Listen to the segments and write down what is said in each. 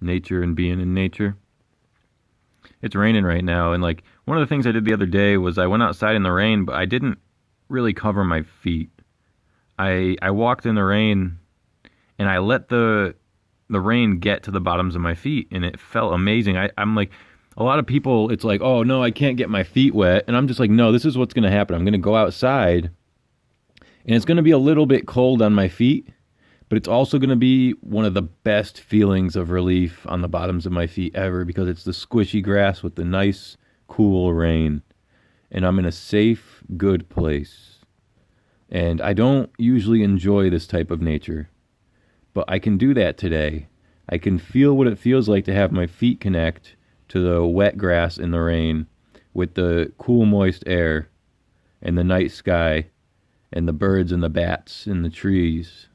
nature and being in nature. It's raining right now, and like one of the things I did the other day was I went outside in the rain, but I didn't really cover my feet. I walked in the rain and I let the rain get to the bottoms of my feet, and it felt amazing. I'm like, a lot of people, it's like, oh no, I can't get my feet wet, and I'm just like, no, this is what's going to happen. I'm going to go outside, and it's going to be a little bit cold on my feet, but it's also going to be one of the best feelings of relief on the bottoms of my feet ever, because it's the squishy grass with the nice, cool rain, and I'm in a safe, good place. And I don't usually enjoy this type of nature, but I can do that today. I can feel what it feels like to have my feet connect to the wet grass in the rain with the cool, moist air and the night sky and the birds and the bats in the trees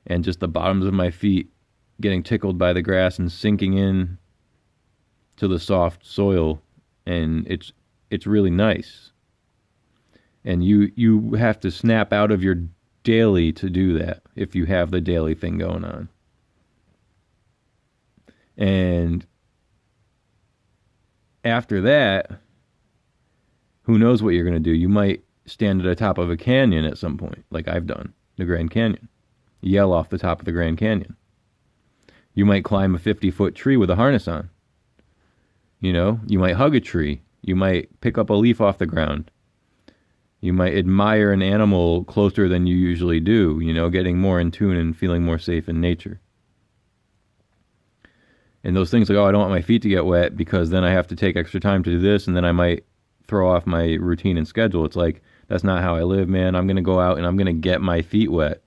and just the bottoms of my feet getting tickled by the grass and sinking in to the soft soil. And it's really nice. And you have to snap out of your daily to do that if you have the daily thing going on. And after that, who knows what you're going to do? You might stand at the top of a canyon at some point, like I've done, the Grand Canyon. Yell off the top of the Grand Canyon. You might climb a 50-foot tree with a harness on. You know, you might hug a tree. You might pick up a leaf off the ground. You might admire an animal closer than you usually do, you know, getting more in tune and feeling more safe in nature. And those things like, oh, I don't want my feet to get wet because then I have to take extra time to do this, and then I might throw off my routine and schedule. It's like, that's not how I live, man. I'm going to go out and I'm going to get my feet wet.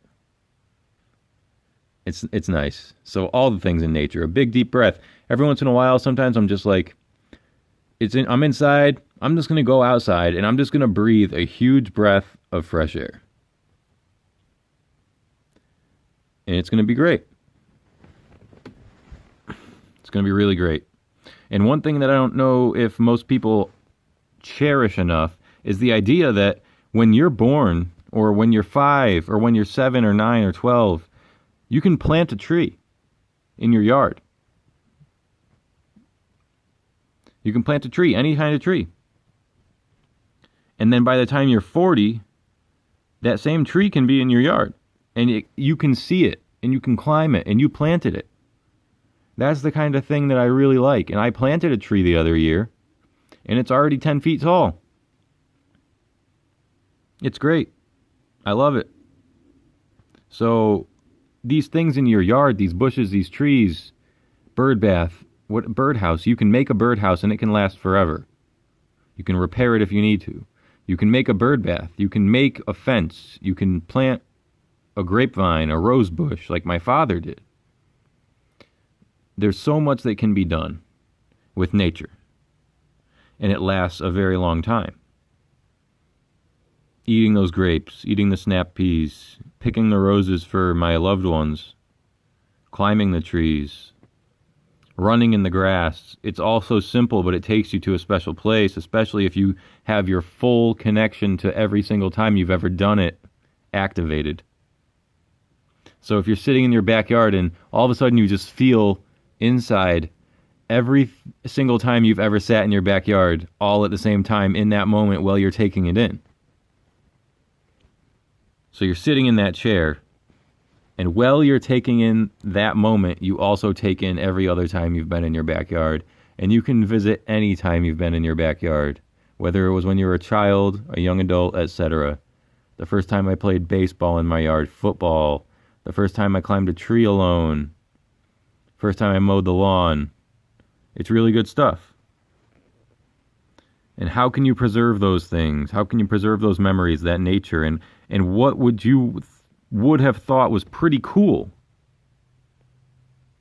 It's nice. So all the things in nature, a big deep breath. Every once in a while, sometimes I'm just like, I'm inside. I'm just going to go outside and I'm just going to breathe a huge breath of fresh air. And it's going to be great. It's going to be really great. And one thing that I don't know if most people cherish enough is the idea that when you're born, or when you're 5, or when you're 7 or 9 or 12, you can plant a tree in your yard. You can plant a tree, any kind of tree. And then by the time you're 40, that same tree can be in your yard. And you can see it, and you can climb it, and you planted it. That's the kind of thing that I really like. And I planted a tree the other year, and it's already 10 feet tall. It's great. I love it. So these things in your yard, these bushes, these trees, bird bath, birdhouse, you can make a birdhouse and it can last forever. You can repair it if you need to. You can make a bird bath. You can make a fence. You can plant a grapevine, a rose bush, like my father did. There's so much that can be done with nature, and it lasts a very long time. Eating those grapes, eating the snap peas, picking the roses for my loved ones, climbing the trees, running in the grass. It's all so simple, but it takes you to a special place, especially if you have your full connection to every single time you've ever done it activated. So if you're sitting in your backyard and all of a sudden you just feel inside every single time you've ever sat in your backyard, all at the same time in that moment while you're taking it in. So you're sitting in that chair, and while you're taking in that moment, you also take in every other time you've been in your backyard. And you can visit any time you've been in your backyard, whether it was when you were a child, a young adult, etc. The first time I played baseball in my yard, football, the first time I climbed a tree alone, first time I mowed the lawn. It's really good stuff. And how can you preserve those things? How can you preserve those memories, that nature? And what would have thought was pretty cool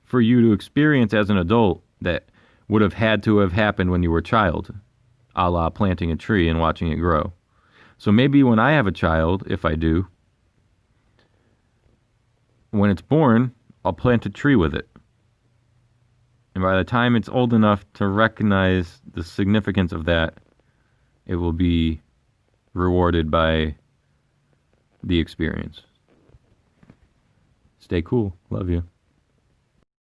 for you to experience as an adult that would have had to have happened when you were a child, a la planting a tree and watching it grow. So maybe when I have a child, if I do, when it's born, I'll plant a tree with it. And by the time it's old enough to recognize the significance of that, it will be rewarded by the experience. Stay cool. Love you.